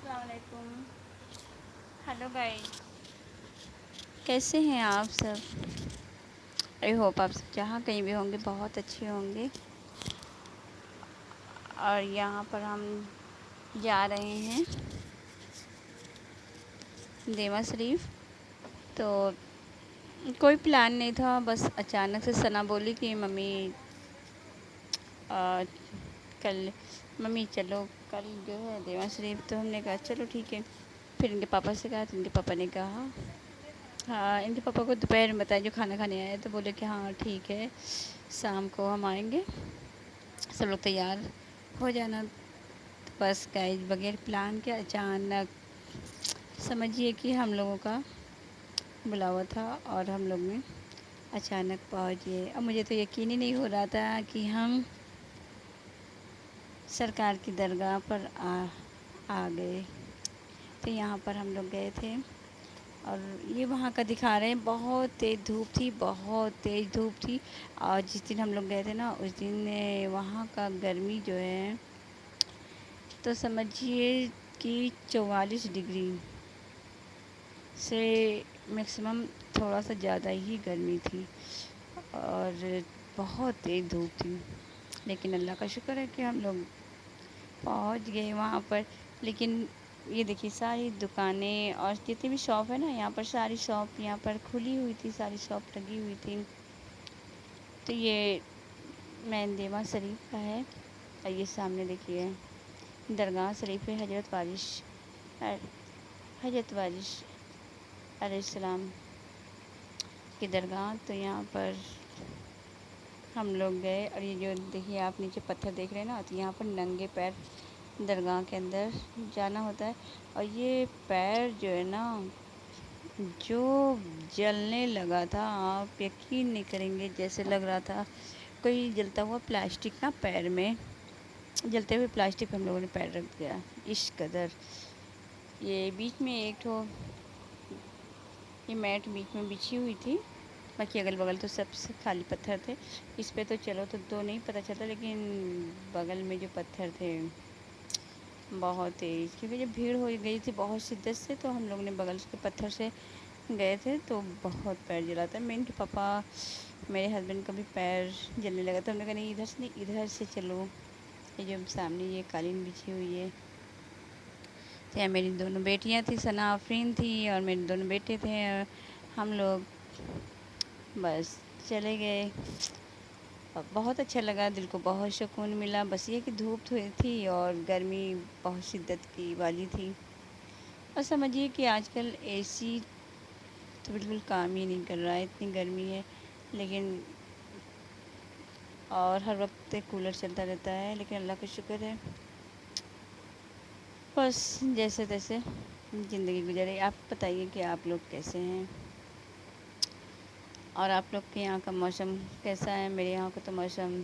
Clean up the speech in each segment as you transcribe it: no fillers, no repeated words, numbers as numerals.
السلام علیکم. Hello guys, کیسے ہیں آپ سب؟ آئی ہوپ آپ سب جہاں کہیں بھی ہوں گے بہت اچھے ہوں گے. اور یہاں پر ہم جا رہے ہیں دیوا شریف. تو کوئی پلان نہیں تھا، بس اچانک سے ثنا بولی کہ ممی کل ممی چلو کل جو ہے دیوا شریف. تو ہم نے کہا چلو ٹھیک ہے. پھر ان کے پاپا سے کہا تو ان کے پاپا نے کہا ہاں، ان کے پاپا کو دوپہر میں بتایا جو کھانا کھانے آئے تو بولے کہ ہاں ٹھیک ہے شام کو ہم آئیں گے، سب لوگ تیار ہو جانا. بس گائز بغیر پلان کے اچانک سمجھیے کہ ہم لوگوں کا بلاوا تھا اور ہم لوگ نے اچانک پہنچ گئے. اب مجھے تو یقین ہی نہیں ہو رہا تھا کہ ہم سرکار کی درگاہ پر آ گئے. تو یہاں پر ہم لوگ گئے تھے اور یہ وہاں کا دکھا رہے ہیں. بہت تیز دھوپ تھی، بہت تیز دھوپ تھی. اور جس دن ہم لوگ گئے تھے نا اس دن وہاں کا گرمی جو ہے تو سمجھیے کہ 44 ڈگری سے میکسیمم تھوڑا سا زیادہ ہی گرمی تھی اور بہت تیز دھوپ تھی. لیکن اللہ کا شکر ہے کہ ہم لوگ پہنچ گئے وہاں پر. لیکن یہ دیکھیے ساری دکانیں اور جتنی بھی شاپ ہے نا یہاں پر ساری شاپ یہاں پر کھلی ہوئی تھی، ساری شاپ لگی ہوئی تھی. تو یہ مین دیوا شریف کا ہے. اور یہ سامنے دیکھیے درگاہ شریف حضرت وارث علیہ السلام کی درگاہ. تو یہاں پر ہم لوگ گئے اور یہ جو دیکھیے آپ نیچے پتھر دیکھ رہے ہیں نا، تو یہاں پر ننگے پیر درگاہ کے اندر جانا ہوتا ہے. اور یہ پیر جو ہے نا جو جلنے لگا تھا آپ یقین نہیں کریں گے، جیسے لگ رہا تھا کوئی جلتا ہوا پلاسٹک نا پیر میں، جلتے ہوئے پلاسٹک ہم لوگوں نے پیر رکھ دیا اس قدر. یہ بیچ میں ایک یہ میٹ بیچ میں بچھی ہوئی تھی، باقی اگل بغل تو سب سے خالی پتھر تھے. اس پہ تو چلو تو نہیں پتہ چلتا، لیکن بغل میں جو پتھر تھے بہت تیز، کیونکہ جب بھیڑ ہو گئی تھی بہت شدت سے تو ہم لوگ نے بغل کے پتھر سے گئے تھے تو بہت پیر جلا تھا. میں ان کے پاپا میرے ہسبینڈ کا بھی پیر جلنے لگا تھا. ہم نے کہا نہیں ادھر سے نہیں ادھر سے چلو. یہ جو سامنے یہ قالین بچھی ہوئی ہے، تو میری دونوں بیٹیاں تھیں، ثنا آفرین تھی اور میرے دونوں بیٹے تھے. ہم لوگ بس چلے گئے. بہت اچھا لگا، دل کو بہت سکون ملا. بس یہ کہ دھوپ تھی اور گرمی بہت شدت کی والی تھی. اور سمجھیے کہ آج کل اے سی تو بالکل کام ہی نہیں کر رہا ہے، اتنی گرمی ہے. لیکن اور ہر وقت کولر چلتا رہتا ہے، لیکن اللہ کا شکر ہے بس جیسے تیسے زندگی گزر. آپ بتائیے کہ آپ لوگ کیسے ہیں اور آپ لوگ کے یہاں کا موسم کیسا ہے؟ میرے یہاں کا تو موسم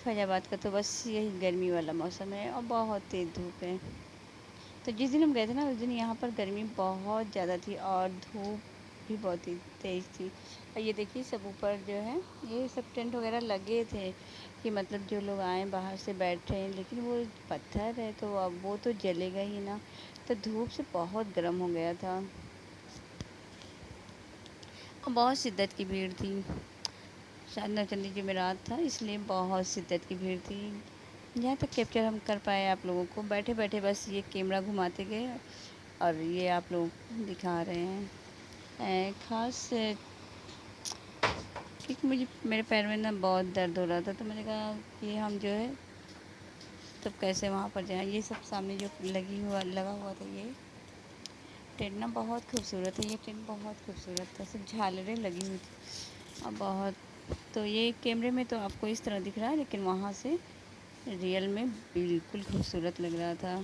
فیض آباد کا تو بس یہی گرمی والا موسم ہے اور بہت تیز دھوپ ہے. تو جس دن ہم گئے تھے نا اس دن یہاں پر گرمی بہت زیادہ تھی اور دھوپ بھی بہت ہی تیز تھی. اور یہ دیکھیے سب اوپر جو ہے یہ سب ٹینٹ وغیرہ لگے تھے کہ مطلب جو لوگ آئیں باہر سے بیٹھے، لیکن وہ پتھر ہے تو اب وہ تو جلے گا ہی نا. تو دھوپ سے بہت گرم ہو گیا تھا اور بہت شدت کی بھیڑ تھی. شاید نوچندی جمعرات تھا اس لیے بہت شدت کی بھیڑ تھی. جہاں تک کیپچر ہم کر پائے آپ لوگوں کو بیٹھے بیٹھے بس یہ کیمرہ گھماتے گئے اور یہ آپ لوگ دکھا رہے ہیں. خاص کیونکہ مجھے میرے پیر میں نا بہت درد ہو رہا تھا تو میں نے کہا کہ ہم جو ہے تب کیسے وہاں پر جائیں. یہ سب سامنے جو لگا ہوا تھا یہ ٹرین نا بہت خوبصورت ہے. یہ ٹرین بہت خوبصورت تھا، سب جھالریں لگی ہوئی تھی اور بہت. تو یہ کیمرے میں تو آپ کو اس طرح دکھ رہا ہے لیکن وہاں سے ریئل میں بالکل خوبصورت لگ رہا تھا.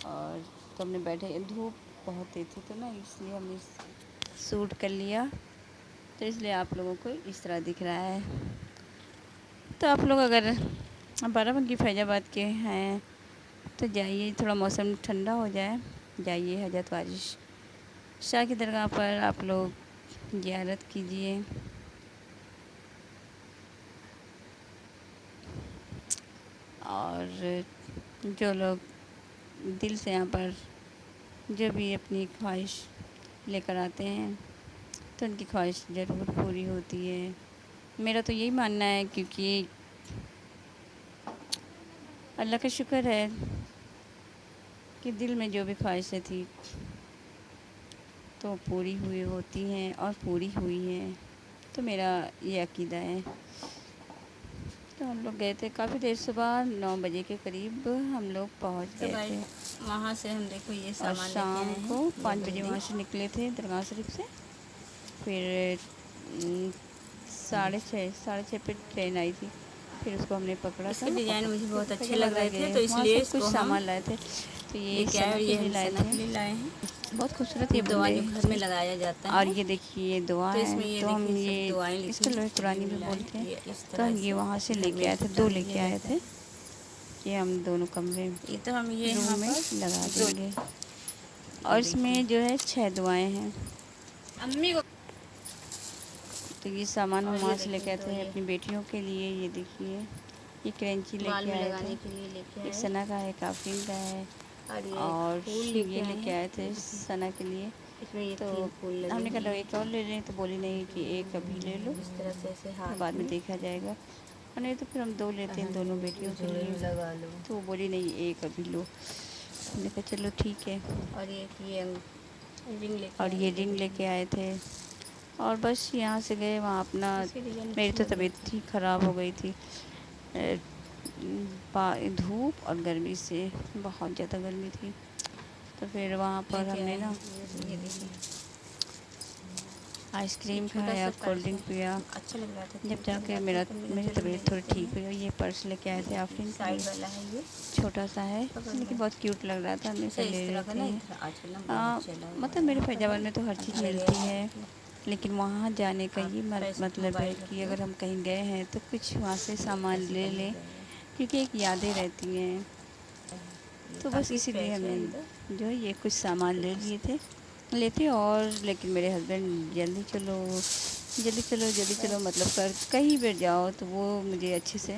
اور تو ہم نے بیٹھے دھوپ بہت تیز تھی تو نا اس لیے ہم نے سوٹ کر لیا، تو اس لیے آپ لوگوں کو اس طرح دکھ رہا ہے. تو آپ لوگ اگر بارہ بنکی فیض آباد کے ہیں تو جائیے، تھوڑا موسم ٹھنڈا ہو جائے جائیے حضرت وارث شاہ کی درگاہ پر آپ لوگ زیارت کیجیے. اور جو لوگ دل سے یہاں پر جو بھی اپنی خواہش لے کر آتے ہیں تو ان کی خواہش ضرور پوری ہوتی ہے. میرا تو یہی ماننا ہے، کیونکہ اللہ کا شکر ہے کہ دل میں جو بھی خواہشیں تھی تو پوری ہوئی ہوتی ہیں اور پوری ہوئی ہیں. تو میرا یہ عقیدہ ہے. تو ہم لوگ گئے تھے کافی دیر، صبح 9 بجے کے قریب ہم لوگ پہنچ تو گئے بھائی تھے، وہاں سے ہم دیکھو یہ اور سامان لے کے شام آئے کو ہیں، 5 یہ بجے بلدی وہاں سے نکلے تھے درگاہ شریف سے. پھر 6:30 پہ ٹرین آئی تھی، پھر اس کو ہم نے پکڑا اس تھا کے اور ڈیزائن مجھے پھر بہت اچھے فیض لگ آباد آ رہے تھے، گئے. تو اس وہاں لیے سب اس کچھ کو ہم سامان لائے تھے. تو لے یہ کے آئے، سنا اور کے یہ لیے ہم لائے سنا تھے. کے لیے لائے ہیں. بہت خوبصورت یہ دعا بندے جو گھر میں تھے. لگایا جاتا اور ہے، یہ دیکھیے یہ دعا تو اس ہے، میں یہ تو ہم دیکھیے سب یہ دعائیں اس لکھی کو ہیں لوہے جو قرآنی بھی بھی لائے بولتے ہیں. ہیں، یہ اس تو طرح ہم یہ سے وہاں سے گھر لے میں کے آئے تھے، 2 ٹنگ لے دیا کے آئے جاتا تھے ہے. کہ ہم دونوں کمرے یہ تو ہم یہ روم یہاں میں پر لگا دو، دیں گے. اور یہ اس دیکھیے میں جو ہے 6 دعائیں ہیں. امی کو. تو یہ سامان ہم اور وہاں یہ سے لے دیکھیے کے آئے دو، تھے یہ اپنی بیٹیوں کے لیے. یہ دیکھیے یہ کرنچی لے بال کے میں آئے تھے، لگانے کے لیے لے کے ایک آئے، ثنا کا ہے، ایک آفرین کا ہے، یہ اور پھول یہ لے کے آئے تھے یہ دیکھیے ثنا کے لیے. اس میں یہ تو 3 پھول ہم لگے نے کہا ہوئے لو ہیں. ایک اور لے لیں، تو بولی نہیں کہ ایک ابھی لے لو، اس طرح سے ایسے پھر بعد ہاتھ میں دیکھا جائے گا، اور نہیں تو پھر ہم 2 لیتے ہیں پہن دونوں لو، بیٹیوں کے جوڑے لیے. میں لگا لو. تو وہ بولی نہیں ایک ابھی لو. ہم نے کہا چلو ٹھیک ہے. اور یہ رنگ لے کے اور آئے، یہ یہ رنگ لے دیکھیے کے آئے تھے. اور بس یہاں سے گئے وہاں اپنا. اس کے ڈیزائن میری اچھے تو لگ رہے تھے. طبیعت ہی خراب ہو گئی تھی دھوپ اور گرمی سے، بہت زیادہ گرمی تھی. تو پھر وہاں لے پر ہم کے نے آئے نا ہیں، یہ دیکھیے آئس یہ کریم چھوٹا کھایا، سا کولڈ پرس ہے، ڈرنک پیا. اچھا لگ رہا تھا جب کیوٹ جا لگ کے رہا تھا، تو میں نے میری چلو طبیعت تھوڑی دیکھتے ٹھیک ہیں. ہوئی. اور یہ پرس لے کے آئے یہ تھے دیکھیے آفرین کے لیے. سائڈ والا ہے، یہ چھوٹا سا ہے پکڑ لو. لیکن بہت کیوٹ لگ رہا تھا. ہم نے اچھا کہا اس لے طرح کا لیتے نا ہیں. ادھر آج کل نا بہت چلا ہوا ہے، مطلب میرے یہاں پر فیض ہے آباد میں تو ہر چیز ادھر یہ ملتی ہے، لیکن وہاں جانے کا یہ آپ پیسے مطلب ہے موبائل کہ رکھ دو، اگر ہم کہیں گئے ہیں تو کچھ وہاں سے یہ سامان ایسے لے بند ہو لیں، جائے گا. کیونکہ ایک یادیں رہتی ہیں. یہ تو بس کافی اسی لیے ہم اسپیس ہے نے اندر. جو ہے یہ کچھ سامان لے لیے تھے لیتے. اور لیکن میرے ہسبینڈ جلدی چلو جلدی چلو جلدی چلو، مطلب کہیں بھی جاؤ تو وہ مجھے اچھے سے